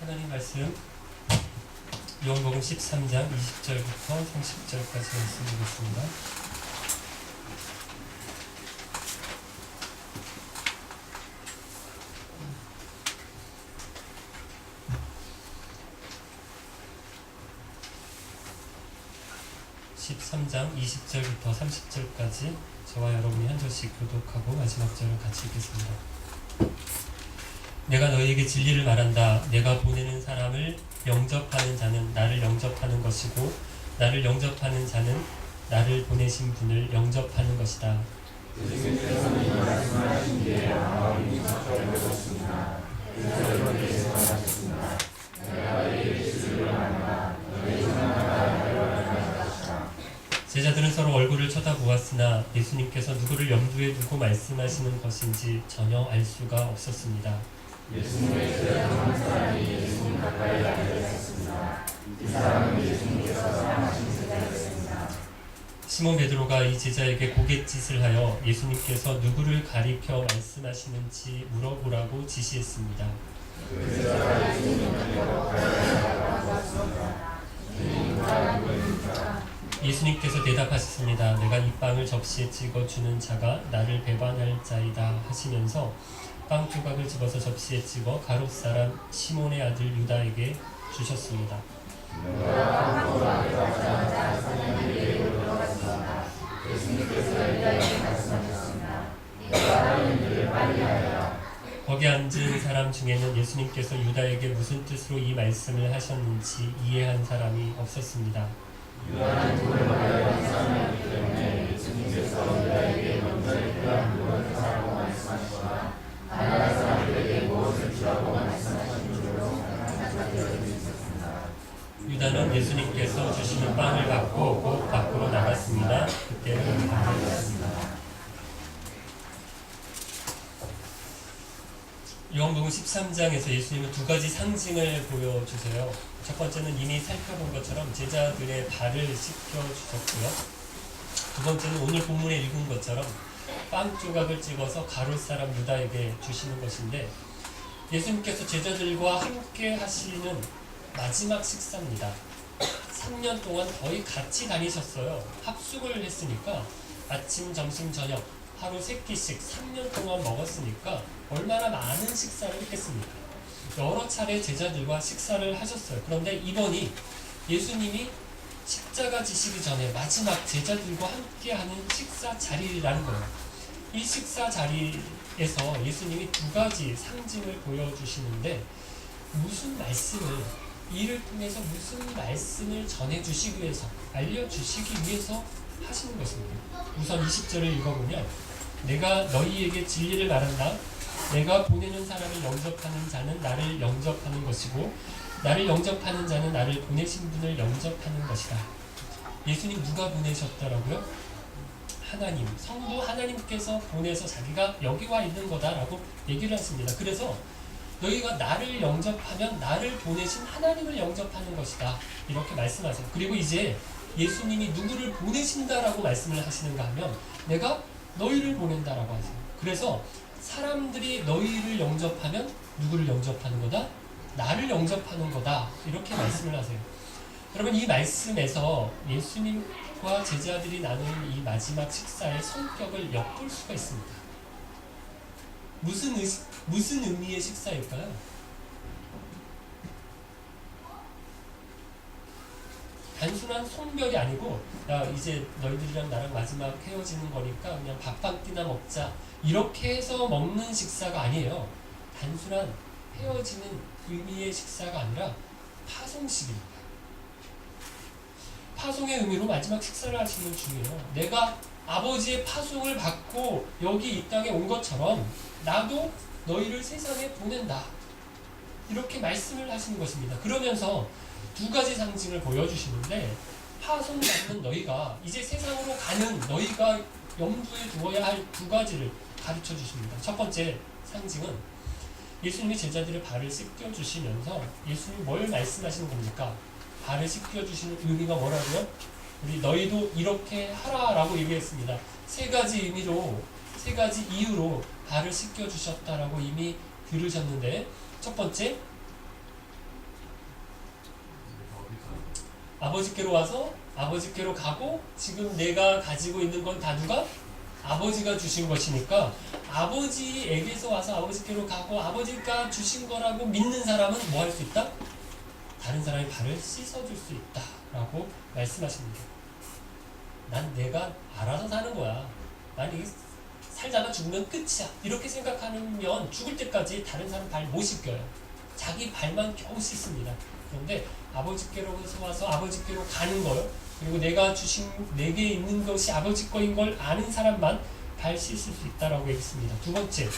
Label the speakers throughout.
Speaker 1: 하나님 말씀 요한복음 13장 20절부터 30절까지 말씀드리겠습니다. (13장) 20절부터 30절까지 저와 여러분이 한 절씩 교독하고 마지막 절을 같이 읽겠습니다. 내가 너희에게 진리를 말한다. 내가 보내는 사람을 영접하는 자는 나를 영접하는 것이고 나를 영접하는 자는 나를 보내신 분을 영접하는 것이다.
Speaker 2: 예수님께서는 이 말씀하신 뒤에 마음이 섭섭해졌습니다. 그래서 이렇게 말하셨습니다. 내가 너희에게 진리를 말한다. 너희 중 하나가 나를 알아갈 것이다.
Speaker 1: 제자들은 서로 얼굴을 쳐다보았으나 예수님께서 누구를 염두에 두고 말씀하시는 것인지 전혀 알 수가 없었습니다.
Speaker 2: 예수님의 제자 중 한 사람이 예수님 가까이 앉아 있었습니다. 이 사람은 예수님께서 사랑하신 제자였습니다.
Speaker 1: 시몬 베드로가 이 제자에게 고갯짓을 하여 예수님께서 누구를 가리켜 말씀하시는지 물어보라고 지시했습니다.
Speaker 2: 그 제자가 예수님을 가까이 앉았습니다. 주님, 누구입니까?
Speaker 1: 예수님께서 대답하셨습니다. 내가 이 빵을 접시에 찍어 주는 자가 나를 배반할 자이다 하시면서 빵 조각을 집어서 접시에 찍어 가롯 사람 시몬의 아들 유다에게 주셨습니다. 거기 앉은 사람 중에는 예수님께서 유다에게 무슨 뜻으로 이 말씀을 하셨는지 이해한 사람이 없었습니다.
Speaker 2: 유다는 돈을 받아야 한 사람이기 때문에 예수님께서 유다에게 먼저 필요한 물건을 사라고 말씀하시거나 가난한 사람들에게 무엇을 주라고 말씀하신 줄로 생각할 수 있었습니다.
Speaker 1: 유다는 예수님께서 주시는 빵을 받고 곧 밖으로 나갔습니다. 그때는 밤이었습니다. 요한복음 13장에서 예수님은 두 가지 상징을 보여주세요. 첫 번째는 이미 살펴본 것처럼 제자들의 발을 씻겨주셨고요. 두 번째는 오늘 본문에 읽은 것처럼 빵 조각을 찍어서 가롯 사람 유다에게 주시는 것인데, 예수님께서 제자들과 함께 하시는 마지막 식사입니다. 3년 동안 거의 같이 다니셨어요. 합숙을 했으니까 아침, 점심, 저녁 하루 3끼씩 3년 동안 먹었으니까 얼마나 많은 식사를 했겠습니까? 여러 차례 제자들과 식사를 하셨어요. 그런데 이번이 예수님이 십자가 지시기 전에 마지막 제자들과 함께하는 식사 자리라는 거예요. 이 식사 자리에서 예수님이 두 가지 상징을 보여주시는데, 이를 통해서 무슨 말씀을 전해주시기 위해서, 알려주시기 위해서 하시는 것입니다. 우선 20절을 읽어보면, 내가 너희에게 진리를 말한다. 내가 보내는 사람을 영접하는 자는 나를 영접하는 것이고 나를 영접하는 자는 나를 보내신 분을 영접하는 것이다. 예수님 누가 보내셨다라고요? 하나님, 성부 하나님께서 보내서 자기가 여기 와 있는 거다라고 얘기를 했습니다. 그래서 너희가 나를 영접하면 나를 보내신 하나님을 영접하는 것이다, 이렇게 말씀하세요. 그리고 이제 예수님이 누구를 보내신다라고 말씀을 하시는가 하면 내가 너희를 보낸다라고 하세요. 그래서 사람들이 너희를 영접하면 누구를 영접하는 거다? 나를 영접하는 거다, 이렇게 말씀을 하세요. 여러분, 이 말씀에서 예수님과 제자들이 나누는 이 마지막 식사의 성격을 엿볼 수가 있습니다. 무슨 의미의 식사일까요? 단순한 송별이 아니고, 야, 이제 너희들이랑 나랑 마지막 헤어지는 거니까 그냥 밥 한 끼나 먹자, 이렇게 해서 먹는 식사가 아니에요. 단순한 헤어지는 의미의 식사가 아니라 파송식입니다. 파송의 의미로 마지막 식사를 하시는 중이에요. 내가 아버지의 파송을 받고 여기 이 땅에 온 것처럼 나도 너희를 세상에 보낸다, 이렇게 말씀을 하시는 것입니다. 그러면서 두 가지 상징을 보여주시는데, 파송받는 너희가, 이제 세상으로 가는 너희가 염두에 두어야 할 두 가지를 가르쳐 주십니다. 첫 번째 상징은 예수님이 제자들의 발을 씻겨주시면서 예수님이 뭘 말씀하시는 겁니까? 발을 씻겨주시는 의미가 뭐라고요? 우리 너희도 이렇게 하라라고 얘기했습니다. 세 가지 이유로 발을 씻겨주셨다라고 이미 들으셨는데, 첫 번째, 아버지께로 와서 아버지께로 가고 지금 내가 가지고 있는 건 다 누가? 아버지가 주신 것이니까 아버지에게서 와서 아버지께로 가고 아버지가 주신 거라고 믿는 사람은 뭐 할 수 있다? 다른 사람의 발을 씻어줄 수 있다 라고 말씀하십니다. 난 내가 알아서 사는 거야. 난 이 살다가 죽으면 끝이야. 이렇게 생각하면 죽을 때까지 다른 사람 발 못 씻겨요. 자기 발만 겨우 씻습니다. 그런데 아버지께로서 와서 아버지께로 가는 걸, 그리고 내가 주신 내게 있는 것이 아버지 거인 걸 아는 사람만 발 씻을 수 있다라고 했습니다. 두 번째,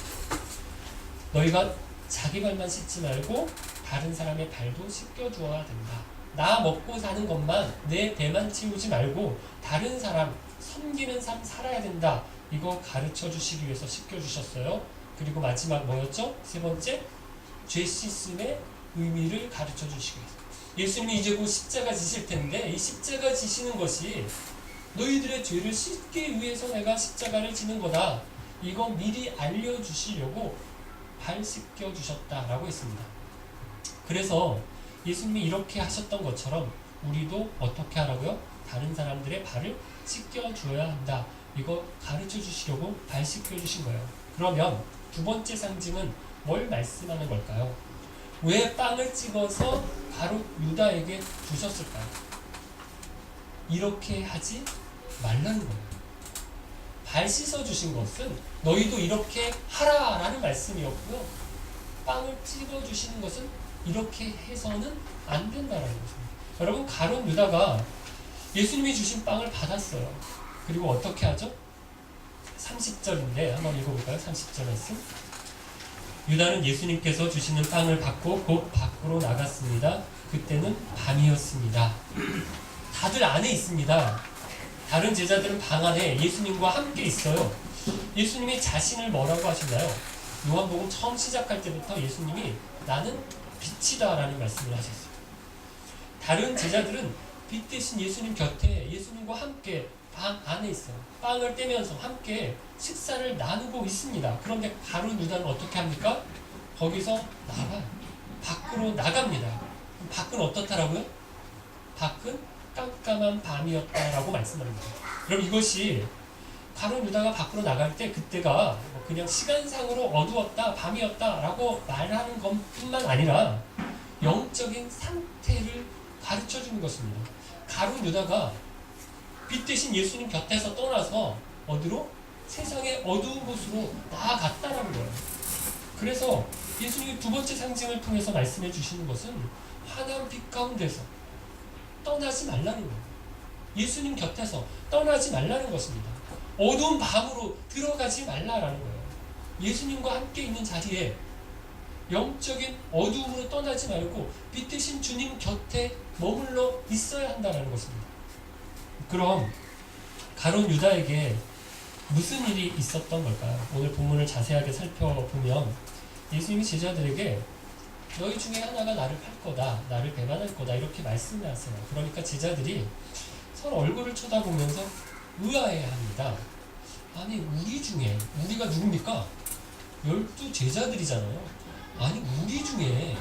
Speaker 1: 너희가 자기 발만 씻지 말고 다른 사람의 발도 씻겨주어야 된다. 나 먹고 사는 것만 내 배만 채우지 말고 다른 사람 섬기는 삶 살아야 된다. 이거 가르쳐 주시기 위해서 씻겨주셨어요. 그리고 마지막 뭐였죠? 세 번째, 죄 씻음의 의미를 가르쳐 주시기 위해서. 예수님이 이제 곧 십자가 지실 텐데 이 십자가 지시는 것이 너희들의 죄를 씻기 위해서 내가 십자가를 지는 거다. 이거 미리 알려주시려고 발 씻겨주셨다라고 했습니다. 그래서 예수님이 이렇게 하셨던 것처럼 우리도 어떻게 하라고요? 다른 사람들의 발을 씻겨줘야 한다. 이거 가르쳐 주시려고 발 씻겨주신 거예요. 그러면 두 번째 상징은 뭘 말씀하는 걸까요? 왜 빵을 찍어서 바로 유다에게 주셨을까요? 이렇게 하지 말라는 거예요. 발 씻어주신 것은 너희도 이렇게 하라라는 말씀이었고요. 빵을 찍어주시는 것은 이렇게 해서는 안 된다라는 것입니다. 여러분, 가룟 유다가 예수님이 주신 빵을 받았어요. 그리고 어떻게 하죠? 30절인데 한번 읽어볼까요? 30절 말씀. 유다는 예수님께서 주시는 빵을 받고 곧 밖으로 나갔습니다. 그때는 밤이었습니다. 다들 안에 있습니다. 다른 제자들은 방 안에 예수님과 함께 있어요. 예수님이 자신을 뭐라고 하시나요? 요한복음 처음 시작할 때부터 예수님이 나는 빛이다 라는 말씀을 하셨어요. 다른 제자들은 빛 대신 예수님 곁에 예수님과 함께 방 안에 있어요. 빵을 떼면서 함께 식사를 나누고 있습니다. 그런데 가룟 유다는 어떻게 합니까? 거기서 나가요. 밖으로 나갑니다. 밖은 어떻다라고요? 밖은 깜깜한 밤이었다라고 말씀합니다. 그럼 이것이 가룟 유다가 밖으로 나갈 때 그때가 그냥 시간상으로 어두웠다, 밤이었다라고 말하는 것뿐만 아니라 영적인 상태를 가르쳐 주는 것입니다. 가룟 유다가 빛 대신 예수님 곁에서 떠나서 어디로? 세상의 어두운 곳으로 나아갔다는 거예요. 그래서 예수님이 두 번째 상징을 통해서 말씀해 주시는 것은 환한 빛 가운데서 떠나지 말라는 거예요. 예수님 곁에서 떠나지 말라는 것입니다. 어두운 밤으로 들어가지 말라라는 거예요. 예수님과 함께 있는 자리에 영적인 어두움으로 떠나지 말고 빛 대신 주님 곁에 머물러 있어야 한다는 것입니다. 그럼 가룟 유다에게 무슨 일이 있었던 걸까요? 오늘 본문을 자세하게 살펴보면 예수님이 제자들에게 너희 중에 하나가 나를 팔 거다, 나를 배반할 거다 이렇게 말씀하세요. 그러니까 제자들이 서로 얼굴을 쳐다보면서 의아해합니다. 아니 우리 중에, 우리가 누굽니까? 12 제자들이잖아요. 아니 우리 중에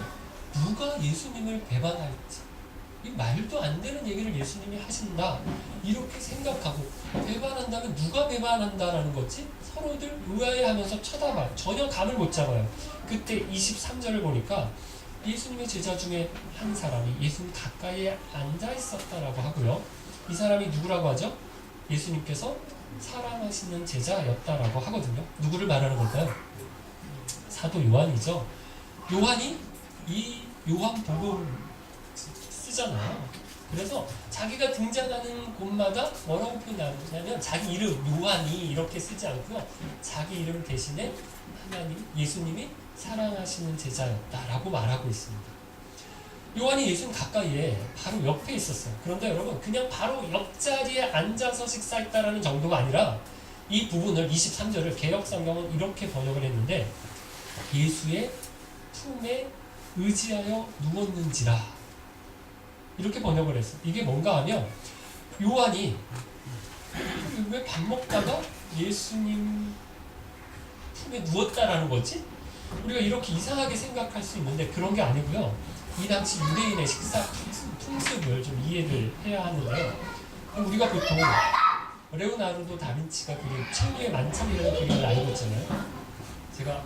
Speaker 1: 누가 예수님을 배반할지, 이 말도 안 되는 얘기를 예수님이 하신다 이렇게 생각하고, 배반한다면 누가 배반한다라는 거지? 서로들 의아해하면서 쳐다봐요. 전혀 감을 못 잡아요. 그때 23절을 보니까 예수님의 제자 중에 한 사람이 예수님 가까이에 앉아 있었다라고 하고요. 이 사람이 누구라고 하죠? 예수님께서 사랑하시는 제자였다라고 하거든요. 누구를 말하는 걸까요? 사도 요한이죠. 요한이 이 요한복음을 쓰잖아요. 그래서 자기가 등장하는 곳마다 뭐라고 표현하냐면 자기 이름 요한이 이렇게 쓰지 않고요. 자기 이름 대신에 하나님, 예수님이 사랑하시는 제자였다라고 말하고 있습니다. 요한이 예수님 가까이에 바로 옆에 있었어요. 그런데 여러분, 그냥 바로 옆자리에 앉아서 식사했다라는 정도가 아니라 이 부분을 23절을 개역성경은 이렇게 번역을 했는데 예수의 품에 의지하여 누웠는지라 이렇게 번역을 했어요. 이게 뭔가 하면 요한이 왜 밥 먹다가 예수님 품에 누웠다라는 거지? 우리가 이렇게 이상하게 생각할 수 있는데 그런 게 아니고요. 이 당시 유대인의 식사 풍습을 좀 이해를 해야 하는데요. 우리가 보통 레오나르도 다빈치가 그린 천리의 만찬이라는 그림을 알고 있잖아요. 제가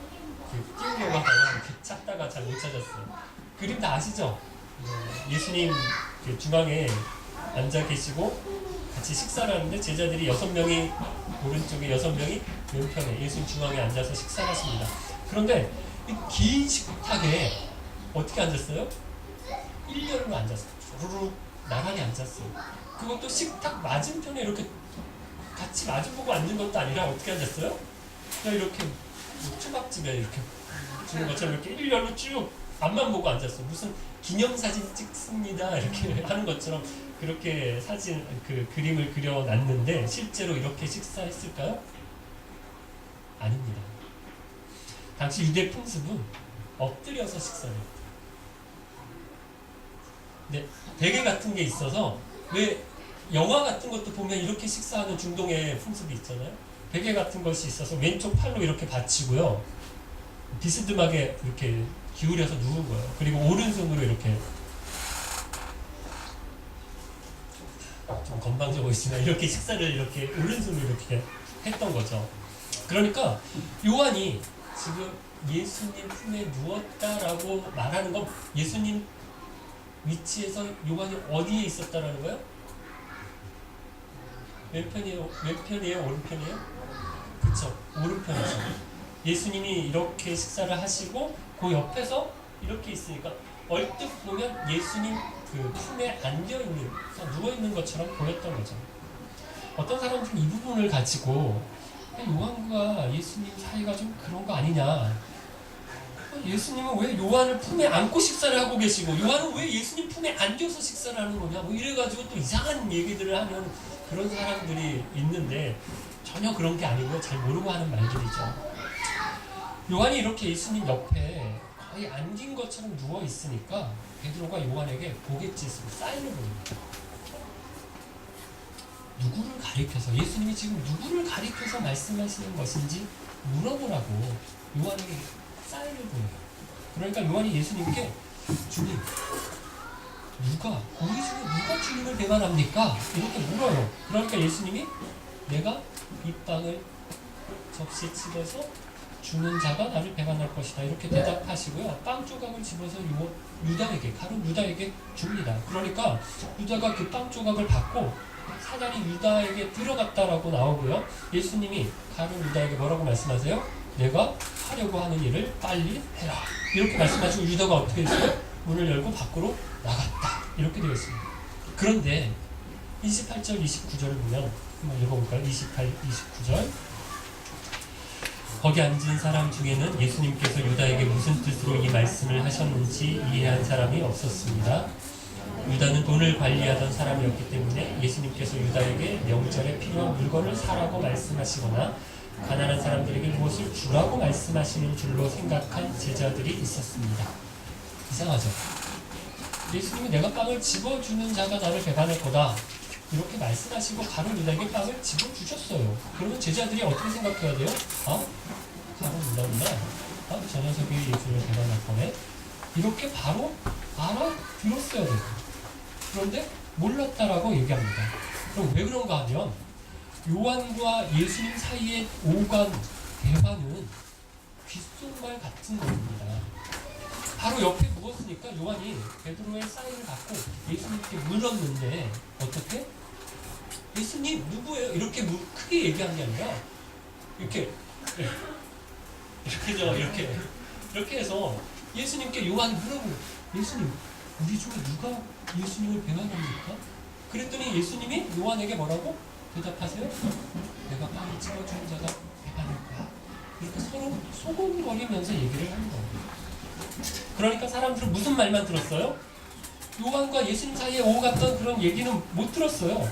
Speaker 1: 띄우려고 하다가 이렇게 찾다가 잘 못 찾았어요. 그림 다 아시죠? 예수님 중앙에 앉아 계시고 같이 식사를 하는데 제자들이 6명이 오른쪽에 6명이 왼편에 예수님 중앙에 앉아서 식사를 하십니다. 그런데 이 긴 식탁에 어떻게 앉았어요? 일렬로 앉았어요. 주르륵 나란히 앉았어요. 그것도 식탁 맞은편에 이렇게 같이 마주보고 앉은 것도 아니라 어떻게 앉았어요? 그냥 이렇게 초밥집에 이렇게 주는 것처럼 이렇게 일렬로 쭉 앞만 보고 앉았어요. 무슨 기념사진 찍습니다 이렇게 하는 것처럼 그렇게 사진 그림을 그려놨는데 실제로 이렇게 식사했을까요? 아닙니다. 당시 유대 풍습은 엎드려서 식사를 했대요. 네, 베개 같은 게 있어서 왜 영화 같은 것도 보면 이렇게 식사하는 중동의 풍습이 있잖아요. 베개 같은 것이 있어서 왼쪽 팔로 이렇게 받치고요. 비스듬하게 이렇게 기울여서 누운 거예요. 그리고 오른손으로 이렇게 좀 건방져 보이시나 이렇게 식사를 이렇게 오른손으로 이렇게 했던 거죠. 그러니까 요한이 지금 예수님 품에 누웠다라고 말하는 건 예수님 위치에서 요한이 어디에 있었다라는 거예요? 왼편이에요? 오른편이에요? 그쵸, 오른편이죠. 예수님이 이렇게 식사를 하시고 그 옆에서 이렇게 있으니까 얼뜻 보면 예수님 그 품에 안겨있는, 누워있는 것처럼 보였던 거죠. 어떤 사람들은 이 부분을 가지고 요한과 예수님 사이가 좀 그런 거 아니냐, 예수님은 왜 요한을 품에 안고 식사를 하고 계시고 요한은 왜 예수님 품에 안겨서 식사를 하는 거냐, 뭐 이래가지고 또 이상한 얘기들을 하는 그런 사람들이 있는데 전혀 그런 게 아니고요. 잘 모르고 하는 말들이죠. 요한이 이렇게 예수님 옆에 거의 안긴 것처럼 누워 있으니까 베드로가 요한에게 고갯짓으로 사인을 보냅니다. 누구를 가리켜서, 예수님이 지금 누구를 가리켜서 말씀하시는 것인지 물어보라고 요한에게 사인을 보내요. 그러니까 요한이 예수님께 주님, 우리 중에 누가 주님을 배반합니까? 이렇게 물어요. 그러니까 예수님이 내가 이 빵을 접시에 집어서 주는 자가 나를 배반할 것이다 이렇게 대답하시고요. 빵 조각을 집어서 유다에게, 가룟 유다에게 줍니다. 그러니까 유다가 그 빵 조각을 받고 사단이 유다에게 들어갔다라고 나오고요. 예수님이 가룟 유다에게 뭐라고 말씀하세요? 내가 하려고 하는 일을 빨리 해라 이렇게 말씀하시고 유다가 어떻게 했어요? 문을 열고 밖으로 나갔다 이렇게 되어 있습니다. 그런데 28절 29절을 보면 한번 읽어볼까요? 28, 29절 거기 앉은 사람 중에는 예수님께서 유다에게 무슨 뜻으로 이 말씀을 하셨는지 이해한 사람이 없었습니다. 유다는 돈을 관리하던 사람이었기 때문에 예수님께서 유다에게 명절에 필요한 물건을 사라고 말씀하시거나 가난한 사람들에게 무엇을 주라고 말씀하시는 줄로 생각한 제자들이 있었습니다. 이상하죠? 예수님이 내가 빵을 집어주는 자가 나를 배반할 거다 이렇게 말씀하시고 가룟 유다에게 빵을 집어주셨어요. 그러면 제자들이 어떻게 생각해야 돼요? 가룟 유다구나. 저 녀석이 예수를 배반할 거네. 이렇게 바로 알아들었어야 돼요. 그런데 몰랐다라고 얘기합니다. 그럼 왜 그런가 하면 요한과 예수님 사이에 오간 대화는 귓속말 같은 겁니다. 바로 옆에 누웠으니까 요한이 베드로의 사인을 받고 예수님께 물었는데 어떻게? 예수님 누구예요? 이렇게 크게 얘기한 게 아니라 이렇게 해서 예수님께 요한이 물어보고 예수님 우리 중에 누가 예수님을 배반합니까? 그랬더니 예수님이 요한에게 뭐라고 대답하세요? 내가 빵을 집어주는 자가 배반할 거야. 이렇게 서로 소곤거리면서 얘기를 하는 거예요. 그러니까 사람들은 무슨 말만 들었어요? 요한과 예수님 사이에 오갔던 그런 얘기는 못 들었어요.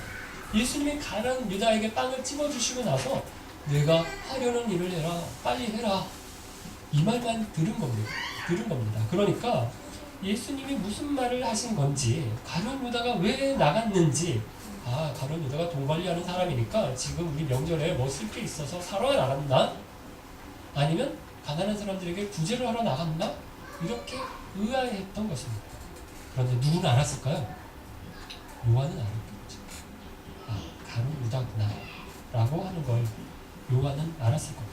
Speaker 1: 예수님이 가룟 유다에게 빵을 집어주시고 나서 내가 하려는 일을 해라, 빨리 해라 이 말만 들은 겁니다. 그러니까 예수님이 무슨 말을 하신 건지, 가룟 유다가 왜 나갔는지, 가룟 유다가 돈 관리하는 사람이니까 지금 우리 명절에 뭐 쓸 게 있어서 사러 나갔나? 아니면 가난한 사람들에게 구제를 하러 나갔나? 이렇게 의아해했던 것입니다. 그런데 누구는 알았을까요? 요한은 알았겠죠. 아, 가룟 유다구나 라고 하는 걸 요한은 알았을 겁니다.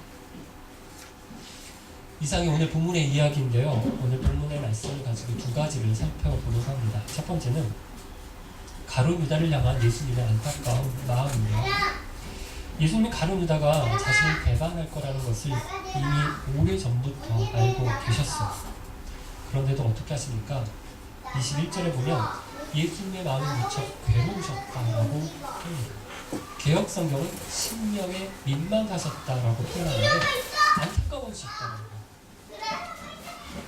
Speaker 1: 이상이 오늘 본문의 이야기인데요. 오늘 본문의 말씀을 가지고 두 가지를 살펴보려고 합니다. 첫 번째는 가룟 유다를 향한 예수님의 안타까운 마음인데요. 예수님은 가룟 유다가 자신을 배반할 거라는 것을 이미 오래전부터 알고 계셨어요. 그런데도 어떻게 하십니까? 21절에 보면 예수님의 마음이 무척 괴로우셨다라고 합니다. 개역 성경은 심령에 민망하셨다라고 표현하는데 안타까우셨다는 거예요.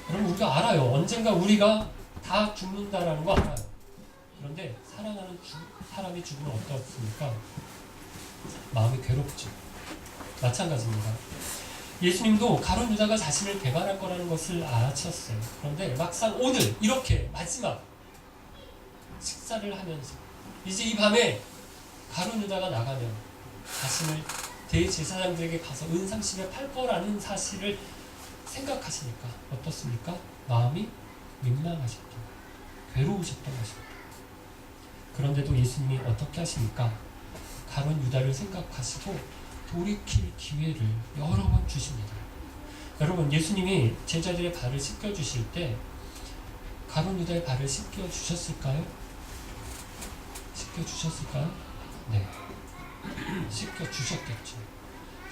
Speaker 1: 여러분 우리가 알아요. 언젠가 우리가 다 죽는다라는 거 알아요. 그런데 사랑하는 사람이 죽으면 어떻습니까? 마음이 괴롭죠. 마찬가지입니다. 예수님도 가룟 유다가 자신을 배반할 거라는 것을 아셨어요. 그런데 막상 오늘 이렇게 마지막 식사를 하면서 이제 이 밤에 가룟 유다가 나가면 자신을 대제사장들에게 가서 은상식에 팔 거라는 사실을 생각하시니까 어떻습니까? 마음이 민망하셨던 거예요. 괴로우셨던 것입니다. 그런데도 예수님이 어떻게 하십니까? 가룟 유다를 생각하시고 돌이킬 기회를 여러 번 주십니다. 여러분 예수님이 제자들의 발을 씻겨주실 때 가룟 유다의 발을 씻겨주셨을까요? 씻겨주셨을까요? 네. 씻겨주셨겠죠.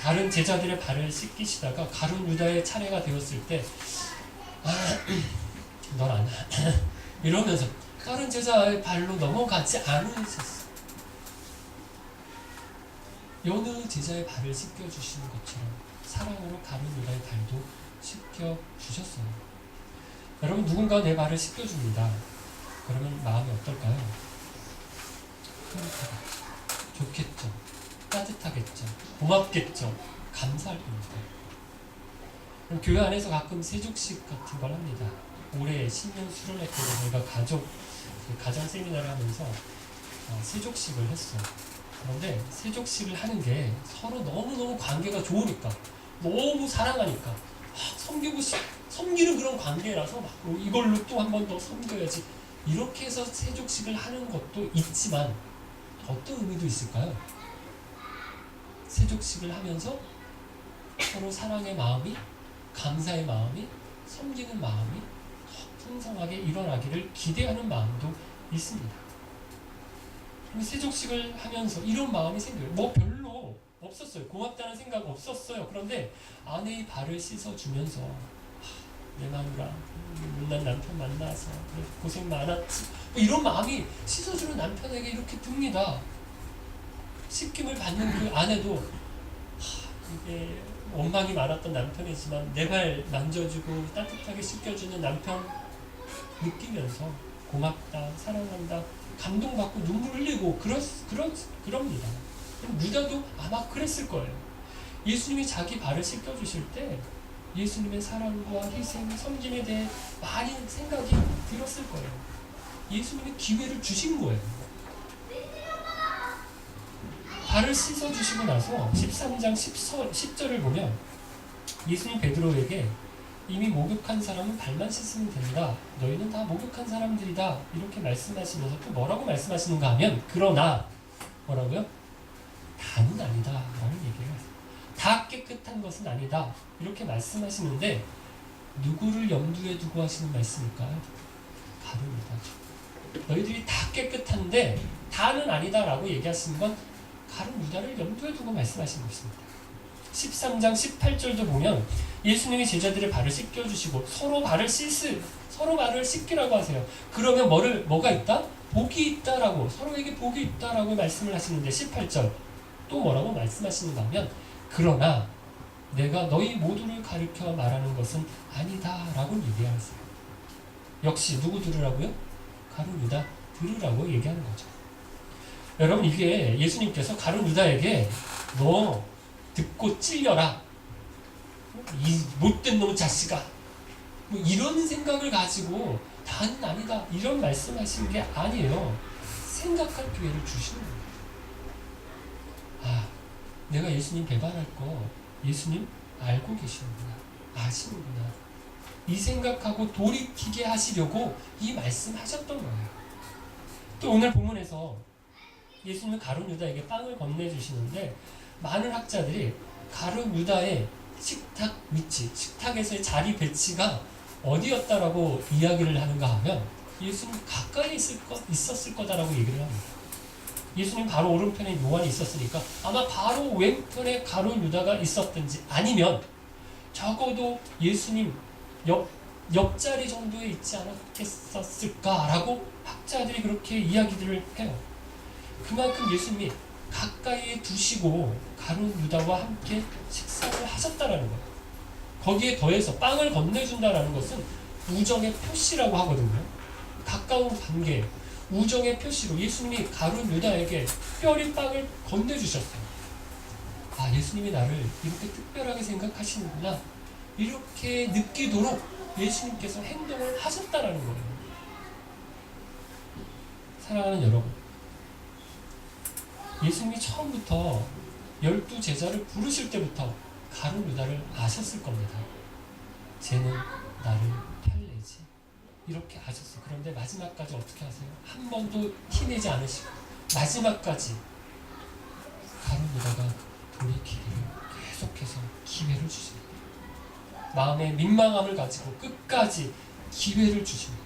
Speaker 1: 다른 제자들의 발을 씻기시다가 가룟 유다의 차례가 되었을 때 넌 안 이러면서 다른 제자의 발로 넘어가지 않으셨어요. 여느 제자의 발을 씻겨주시는 것처럼 사랑으로 가룟 유다의 발도 씻겨주셨어요. 여러분 누군가 내 발을 씻겨줍니다. 그러면 마음이 어떨까요? 흐뭇하겠죠. 좋겠죠. 따뜻하겠죠. 고맙겠죠. 감사할 겁니다. 그럼 교회 안에서 가끔 세족식 같은 걸 합니다. 올해 신년 수련회 때 저희가 가정 세미나를 하면서 세족식을 했어요. 그런데 세족식을 하는 게 서로 너무너무 관계가 좋으니까 너무 사랑하니까 섬기는 그런 관계라서 막 이걸로 또 한 번 더 섬겨야지 이렇게 해서 세족식을 하는 것도 있지만 어떤 의미도 있을까요? 세족식을 하면서 서로 사랑의 마음이 감사의 마음이 섬기는 마음이 더 풍성하게 일어나기를 기대하는 마음도 있습니다. 세족식을 하면서 이런 마음이 생겨요. 뭐 별로 없었어요. 고맙다는 생각 없었어요. 그런데 아내의 발을 씻어주면서 내 마누라 못난 남편 만나서 고생 많았지 이런 마음이 씻어주는 남편에게 이렇게 듭니다. 씻김을 받는 그 아내도 이게 원망이 많았던 남편이지만 내 발 만져주고 따뜻하게 씻겨주는 남편 느끼면서 고맙다 사랑한다 감동받고 눈물 흘리고 그럽니다. 유다도 아마 그랬을 거예요. 예수님이 자기 발을 씻겨주실 때 예수님의 사랑과 희생, 섬김에 대해 많이 생각이 들었을 거예요. 예수님이 기회를 주신 거예요. 발을 씻어주시고 나서 13장 10절을 보면 예수님 베드로에게 이미 목욕한 사람은 발만 씻으면 된다. 너희는 다 목욕한 사람들이다. 이렇게 말씀하시면서 또 뭐라고 말씀하시는가 하면 그러나 뭐라고요? 다는 아니다 라는 얘기를 하세요. 다 깨끗한 것은 아니다. 이렇게 말씀하시는데 누구를 염두에 두고 하시는 말씀일까요? 가룟 유다죠. 너희들이 다 깨끗한데 다는 아니다 라고 얘기하시는 건 가룟 유다를 염두에 두고 말씀하신 것입니다. 13장 18절도 보면 예수님이 제자들의 발을 씻겨주시고 서로 발을 씻기라고 하세요. 그러면 뭐가 있다? 복이 있다라고 서로에게 복이 있다라고 말씀을 하시는데 18절 또 뭐라고 말씀하시는가 하면 그러나 내가 너희 모두를 가리켜 말하는 것은 아니다 라고 얘기하세요. 역시 누구 들으라고요? 가룟 유다 들으라고 얘기하는 거죠. 여러분 이게 예수님께서 가룟 유다에게 너 듣고 찔려라 이 못된 놈 자식아 뭐 이런 생각을 가지고 다는 아니다 이런 말씀하시는 게 아니에요. 생각할 기회를 주시는 거예요. 아 내가 예수님 배반할 거 예수님 알고 계시는구나 아시는구나 이 생각하고 돌이키게 하시려고 이 말씀하셨던 거예요. 또 오늘 본문에서 예수님은 가룟 유다에게 빵을 건네주시는데 많은 학자들이 가룟 유다의 식탁 위치, 식탁에서의 자리 배치가 어디였다라고 이야기를 하는가 하면 예수님 가까이 있었을 거다라고 얘기를 합니다. 예수님 바로 오른편에 요한이 있었으니까 아마 바로 왼편에 가룟 유다가 있었든지 아니면 적어도 예수님 옆자리 정도에 있지 않았겠었을까라고 학자들이 그렇게 이야기들을 해요. 그만큼 예수님이 가까이에 두시고 가룟 유다와 함께 식사를 하셨다라는 거예요. 거기에 더해서 빵을 건네준다라는 것은 우정의 표시라고 하거든요. 가까운 관계, 우정의 표시로 예수님이 가룟 유다에게 특별히 빵을 건네주셨어요. 아, 예수님이 나를 이렇게 특별하게 생각하시는구나, 이렇게 느끼도록 예수님께서 행동을 하셨다라는 거예요. 사랑하는 여러분, 예수님이 처음부터 12제자를 부르실 때부터 가룟 유다를 아셨을 겁니다. 쟤는 나를 탈내지, 이렇게 아셨어요. 그런데 마지막까지 어떻게 하세요? 한 번도 티내지 않으시고 마지막까지 가룟 유다가 돌이키기를 계속해서 기회를 주십니다. 마음의 민망함을 가지고 끝까지 기회를 주십니다.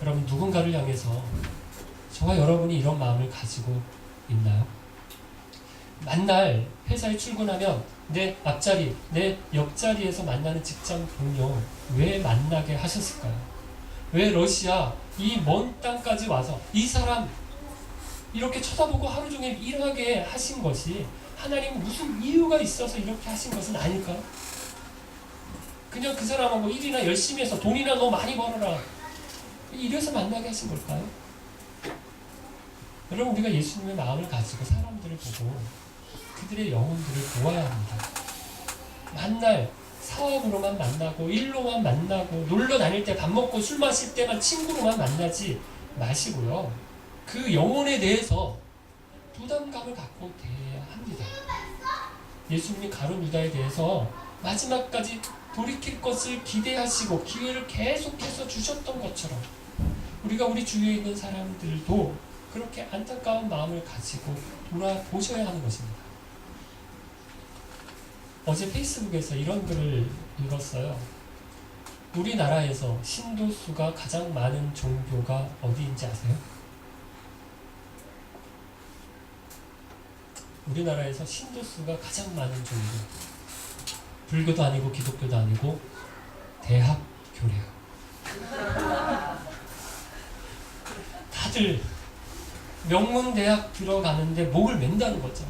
Speaker 1: 여러분, 누군가를 향해서 저와 여러분이 이런 마음을 가지고 있나요? 만날 회사에 출근하면 내 앞자리, 내 옆자리에서 만나는 직장 동료 왜 만나게 하셨을까요? 왜 러시아 이 먼 땅까지 와서 이 사람 이렇게 쳐다보고 하루 종일 일하게 하신 것이 하나님 무슨 이유가 있어서 이렇게 하신 것은 아닐까요? 그냥 그 사람하고 일이나 열심히 해서 돈이나 너 많이 벌어라, 이래서 만나게 하신 걸까요? 여러분, 우리가 예수님의 마음을 가지고 사람들을 보고 그들의 영혼들을 보아야 합니다. 만날 사업으로만 만나고 일로만 만나고 놀러 다닐 때 밥 먹고 술 마실 때만 친구로만 만나지 마시고요. 그 영혼에 대해서 부담감을 갖고 대해야 합니다. 예수님이 가룟 유다에 대해서 마지막까지 돌이킬 것을 기대하시고 기회를 계속해서 주셨던 것처럼 우리가 우리 주위에 있는 사람들도 그렇게 안타까운 마음을 가지고 돌아보셔야 하는 것입니다. 어제 페이스북에서 이런 글을 읽었어요. 우리나라에서 신도수가 가장 많은 종교가 어디인지 아세요? 우리나라에서 신도수가 가장 많은 종교, 불교도 아니고 기독교도 아니고 대학교래요. 다들 명문대학 들어가는데 목을 맨다는 거죠.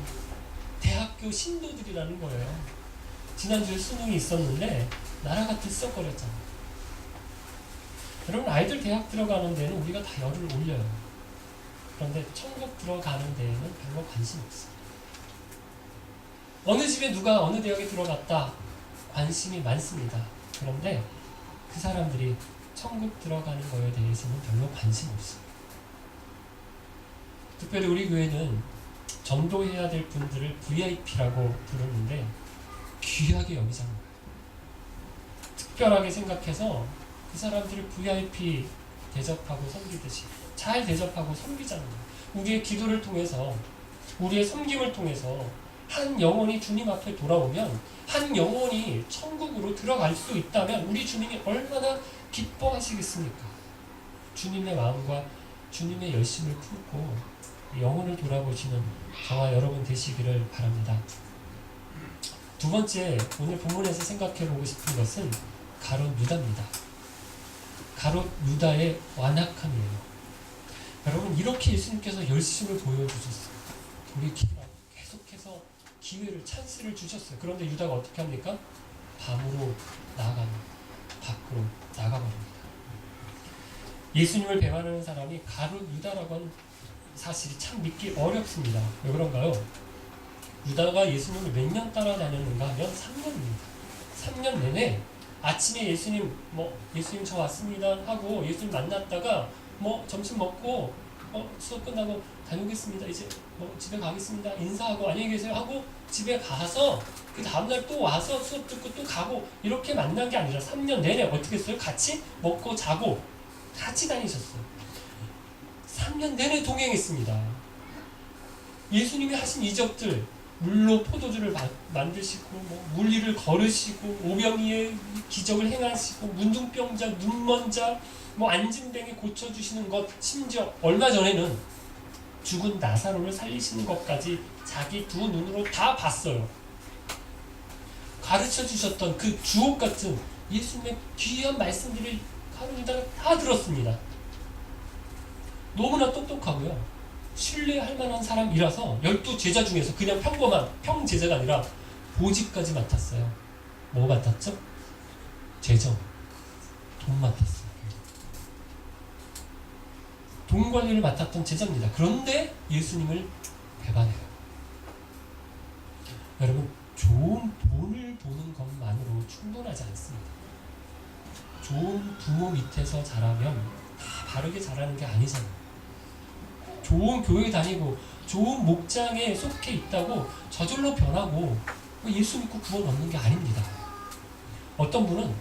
Speaker 1: 대학교 신도들이라는 거예요. 지난주에 수능이 있었는데 나라가 들썩거렸잖아요. 여러분, 아이들 대학 들어가는 데는 우리가 다 열을 올려요. 그런데 천국 들어가는 데에는 별로 관심 없어요. 어느 집에 누가 어느 대학에 들어갔다, 관심이 많습니다. 그런데 그 사람들이 천국 들어가는 거에 대해서는 별로 관심 없어요. 특별히 우리 교회는 전도해야 될 분들을 VIP라고 부르는데 귀하게 여기잖아요. 특별하게 생각해서 그 사람들을 VIP 대접하고 섬기듯이 잘 대접하고 섬기잖아요. 우리의 기도를 통해서, 우리의 섬김을 통해서 한 영혼이 주님 앞에 돌아오면, 한 영혼이 천국으로 들어갈 수 있다면 우리 주님이 얼마나 기뻐하시겠습니까? 주님의 마음과 주님의 열심을 품고 영혼을 돌아보시는 저와 여러분 되시기를 바랍니다. 두 번째, 오늘 본문에서 생각해 보고 싶은 것은 가룟 유다입니다. 가룟 유다의 완악함이에요. 여러분, 이렇게 예수님께서 열심을 보여주셨어요. 돌이키라고 계속해서 기회를, 찬스를 주셨어요. 그런데 유다가 어떻게 합니까? 밤으로 밖으로 나가버립니다. 예수님을 배반하는 사람이 가룟 유다라고 하는 사실이 참 믿기 어렵습니다. 왜 그런가요? 유다가 예수님을 몇 년 따라다녔는가 하면 3년입니다. 3년 내내 아침에 예수님 저 왔습니다 하고 예수님 만났다가 점심 먹고 수업 끝나고 다녀오겠습니다. 이제 집에 가겠습니다. 인사하고 안녕히 계세요 하고 집에 가서 그 다음날 또 와서 수업 듣고 또 가고 이렇게 만난 게 아니라 3년 내내 어떻게 했어요? 같이 먹고 자고 같이 다니셨어요. 3년 내내 동행했습니다. 예수님이 하신 이적들, 물로 포도주를 만드시고 물 위를 걸으시고 오병이의 기적을 행하시고 문둥병자, 눈먼 자, 안진뱅이 고쳐주시는 것, 심지어 얼마 전에는 죽은 나사로를 살리시는 것까지 자기 두 눈으로 다 봤어요. 가르쳐 주셨던 그 주옥 같은 예수님의 귀한 말씀들을 가르치다가 다 들었습니다. 너무나 똑똑하고요. 신뢰할 만한 사람이라서 12제자 중에서 그냥 평범한 평제자가 아니라 보직까지 맡았어요. 뭐 맡았죠? 재정, 돈 맡았어요. 돈 관리를 맡았던 제자입니다. 그런데 예수님을 배반해요. 여러분, 좋은 본을 보는 것만으로 충분하지 않습니다. 좋은 부모 밑에서 자라면 다 바르게 자라는 게 아니잖아요. 좋은 교회 다니고 좋은 목장에 속해 있다고 저절로 변하고 예수 믿고 구원 얻는 게 아닙니다. 어떤 분은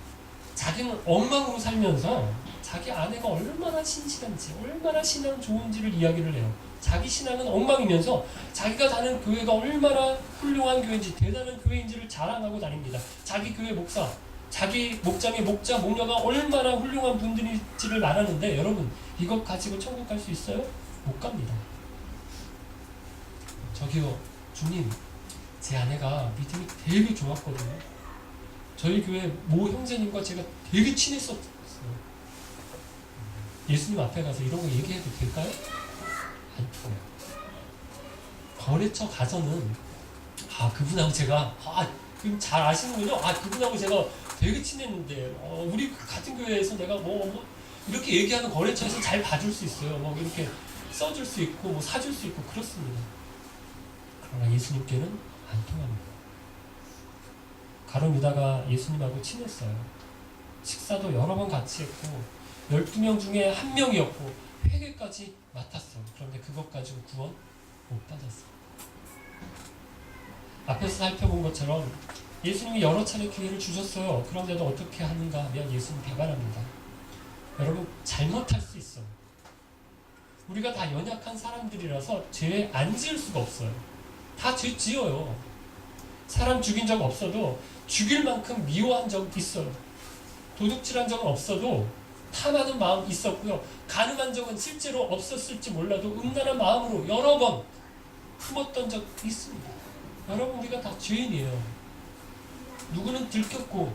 Speaker 1: 자기는 엉망으로 살면서 자기 아내가 얼마나 신실한지 얼마나 신앙 좋은지를 이야기를 해요. 자기 신앙은 엉망이면서 자기가 다니는 교회가 얼마나 훌륭한 교회인지 대단한 교회인지를 자랑하고 다닙니다. 자기 교회 목사, 자기 목장의 목자, 목녀가 얼마나 훌륭한 분들인지를 말하는데 여러분 이것 가지고 천국 갈 수 있어요? 못 갑니다. 저기요 주님, 제 아내가 믿음이 되게 좋았거든요. 저희 교회 모 형제님과 제가 되게 친했었어요. 예수님 앞에 가서 이런 거 얘기해도 될까요? 안 통해요. 거래처 가서는 그분하고 제가 그럼 잘 아시는군요. 그분하고 제가 되게 친했는데 우리 같은 교회에서 내가 이렇게 얘기하는 거래처에서 잘 봐줄 수 있어요. 이렇게 써줄 수 있고 사줄 수 있고 그렇습니다. 그러나 예수님께는 안 통합니다. 가룟 유다가 예수님하고 친했어요. 식사도 여러 번 같이 했고 12명 중에 1명이었고 회개까지 맡았어요. 그런데 그것 가지고 구원 못 받았어요. 앞에서 살펴본 것처럼 예수님이 여러 차례 기회를 주셨어요. 그런데도 어떻게 하는가 하면 예수님 배반합니다. 여러분 잘못할 수 있어요. 우리가 다 연약한 사람들이라서 죄 안 지을 수가 없어요. 다 죄 지어요. 사람 죽인 적 없어도 죽일 만큼 미워한 적 있어요. 도둑질한 적은 없어도 탐하는 마음 있었고요. 가늠한 적은 실제로 없었을지 몰라도 음란한 마음으로 여러 번 품었던 적 있습니다. 여러분 우리가 다 죄인이에요. 누구는 들켰고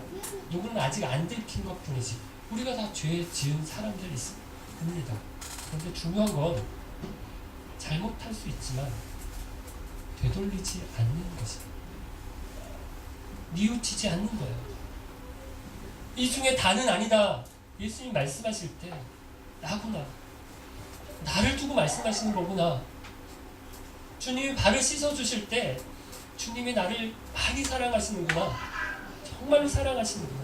Speaker 1: 누구는 아직 안 들킨 것 뿐이지 우리가 다 죄 지은 사람들이 있습니다. 그런데 중요한 건 잘못할 수 있지만 되돌리지 않는 것입니다. 뉘우치지 않는 거예요. 이 중에 다는 아니다. 예수님 말씀하실 때 나구나. 나를 두고 말씀하시는 거구나. 주님이 발을 씻어주실 때 주님이 나를 많이 사랑하시는구나. 정말로 사랑하시는구나.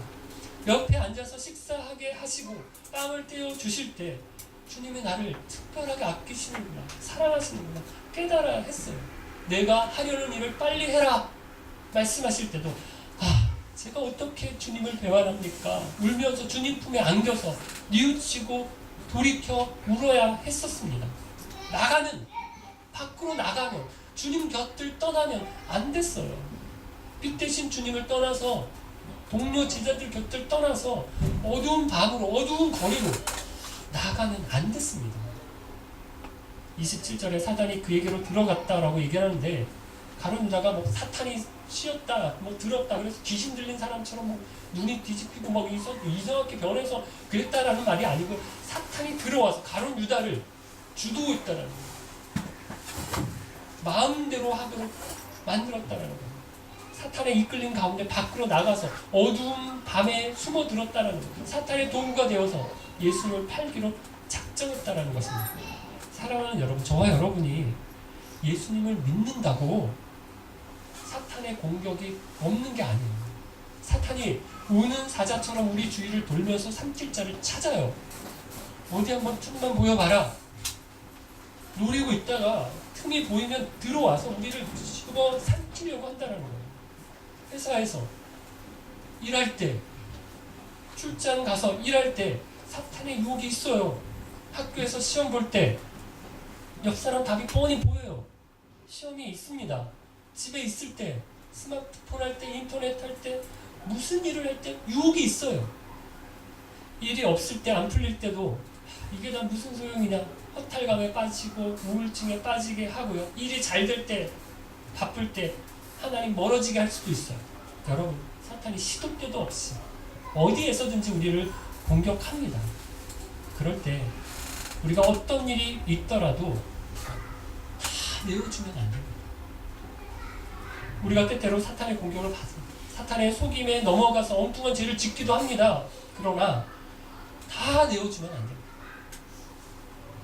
Speaker 1: 옆에 앉아서 식사하게 하시고 땀을 떼어 주실 때 주님이 나를 특별하게 아끼시는구나. 사랑하시는구나. 깨달아야 했어요. 내가 하려는 일을 빨리 해라. 말씀하실 때도 제가 어떻게 주님을 배반합니까? 울면서 주님 품에 안겨서 뉘우치고 돌이켜 울어야 했었습니다. 밖으로 나가면 주님 곁을 떠나면 안 됐어요. 빛 대신 주님을 떠나서 동료 제자들 곁을 떠나서 어두운 밤으로 어두운 거리로 나가면 안 됐습니다. 27절에 사단이 그에게로 들어갔다라고 얘기하는데 가룟 유다가 사탄이 쉬었다, 들었다, 그래서 귀신 들린 사람처럼 눈이 뒤집히고 이상하게 변해서 그랬다라는 말이 아니고 사탄이 들어와서 가룟 유다를 주도했다라는 거예요. 마음대로 하도록 만들었다라는 거예요. 사탄에 이끌린 가운데 밖으로 나가서 어두운 밤에 숨어들었다라는 거예요. 사탄의 도구가 되어서 예수를 팔기로 작정했다라는 것입니다. 사랑하는 여러분, 저와 여러분이 예수님을 믿는다고 사탄의 공격이 없는 게 아니에요. 사탄이 우는 사자처럼 우리 주위를 돌면서 삼킬 자를 찾아요. 어디 한번 틈만 보여봐라. 노리고 있다가 틈이 보이면 들어와서 우리를 집어 삼키려고 한다는 거예요. 회사에서 일할 때, 출장 가서 일할 때 사탄의 유혹이 있어요. 학교에서 시험 볼 때 옆 사람 답이 뻔히 보여요. 시험이 있습니다. 집에 있을 때, 스마트폰 할 때, 인터넷 할 때, 무슨 일을 할 때 유혹이 있어요. 일이 없을 때, 안 풀릴 때도 이게 다 무슨 소용이냐, 허탈감에 빠지고 우울증에 빠지게 하고요. 일이 잘 될 때, 바쁠 때 하나님 멀어지게 할 수도 있어요. 여러분, 사탄이 시도 때도 없이 어디에서든지 우리를 공격합니다. 그럴 때 우리가 어떤 일이 있더라도 다 내어주면 안 됩니다. 우리가 때때로 사탄의 공격을 받습니다. 사탄의 속임에 넘어가서 엉뚱한 죄를 짓기도 합니다. 그러나 다 내어주면 안 됩니다.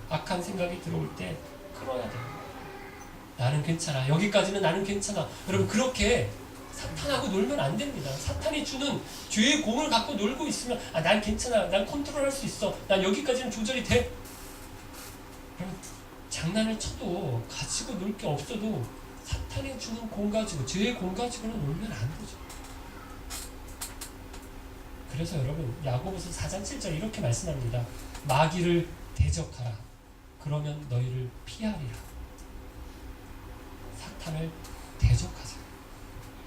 Speaker 1: 악한 생각이 들어올 때 끌어야 됩니다. 나는 괜찮아. 여기까지는 나는 괜찮아. 여러분, 그렇게 사탄하고 놀면 안 됩니다. 사탄이 주는 죄의 공을 갖고 놀고 있으면 난 괜찮아. 난 컨트롤할 수 있어. 난 여기까지는 조절이 돼. 그럼 장난을 쳐도 가지고 놀 게 없어도 사탄이 주는 공 가지고, 죄의 공 가지고는 놀면 안 되죠. 그래서 여러분, 야고보서 4장 7절 이렇게 말씀합니다. 마귀를 대적하라. 그러면 너희를 피하리라. 사탄을 대적하자.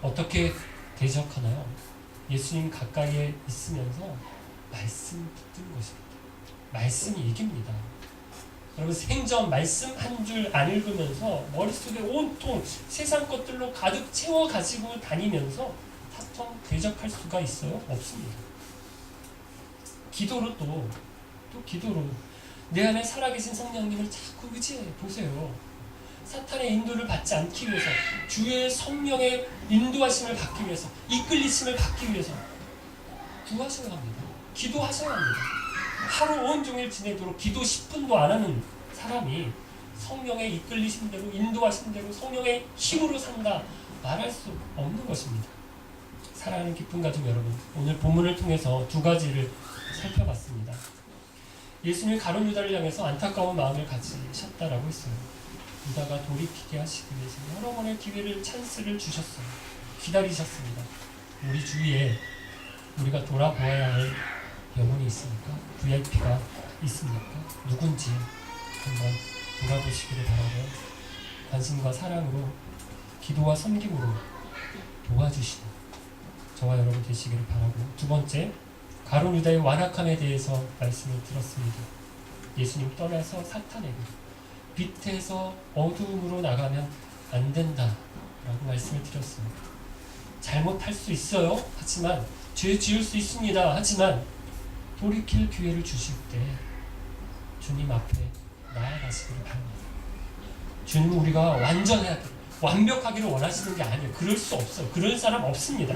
Speaker 1: 어떻게 대적하나요? 예수님 가까이에 있으면서 말씀 붙드는 것입니다. 말씀이 이깁니다. 여러분, 생전 말씀 한 줄 안 읽으면서 머릿속에 온통 세상 것들로 가득 채워 가지고 다니면서 사탄 대적할 수가 있어요? 없습니다. 기도로 또 기도로 내 안에 살아계신 성령님을 자꾸 의지해 보세요. 사탄의 인도를 받지 않기 위해서, 주의 성령의 인도하심을 받기 위해서, 이끌리심을 받기 위해서 구하셔야 합니다. 기도하셔야 합니다. 하루 온종일 지내도록 기도 10분도 안 하는 사람이 성령의 이끌리심대로, 인도하심대로, 성령의 힘으로 산다 말할 수 없는 것입니다. 사랑하는 기쁜 가족 여러분, 오늘 본문을 통해서 두 가지를 살펴봤습니다. 예수님이 가룟 유다를 향해서 안타까운 마음을 가지셨다라고 했어요. 유다가 돌이키게 하시기 위해서 여러 번의 기회를, 찬스를 주셨어요. 기다리셨습니다. 우리 주위에 우리가 돌아보아야 할 영혼이 있습니까? VIP가 있습니까? 누군지 한번 돌아보시기를 바라고요. 관심과 사랑으로, 기도와 섬김으로 도와주시는 저와 여러분 되시기를 바라고, 두 번째, 가룟 유다의 완악함에 대해서 말씀을 들었습니다. 예수님 떠나서 사탄에게 빛에서 어두움으로 나가면 안 된다 라고 말씀을 드렸습니다. 잘못할 수 있어요. 하지만 죄 지을 수 있습니다. 하지만 돌이킬 기회를 주실 때 주님 앞에 나아가시기를 바랍니다. 주님은 우리가 완전해야 돼요. 완벽하기를 원하시는 게 아니에요. 그럴 수 없어요. 그럴 사람 없습니다.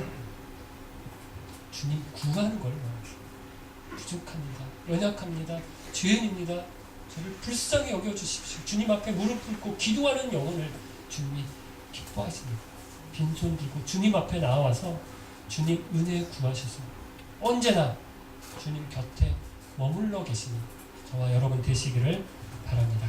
Speaker 1: 주님 구하는 걸 원하세요. 부족합니다. 연약합니다. 죄인입니다. 저를 불쌍히 여겨주십시오. 주님 앞에 무릎 꿇고 기도하는 영혼을 주님이 기뻐하십니다. 빈손 들고 주님 앞에 나와서 주님 은혜 구하셔서 언제나 주님 곁에 머물러 계시는 저와 여러분 되시기를 바랍니다.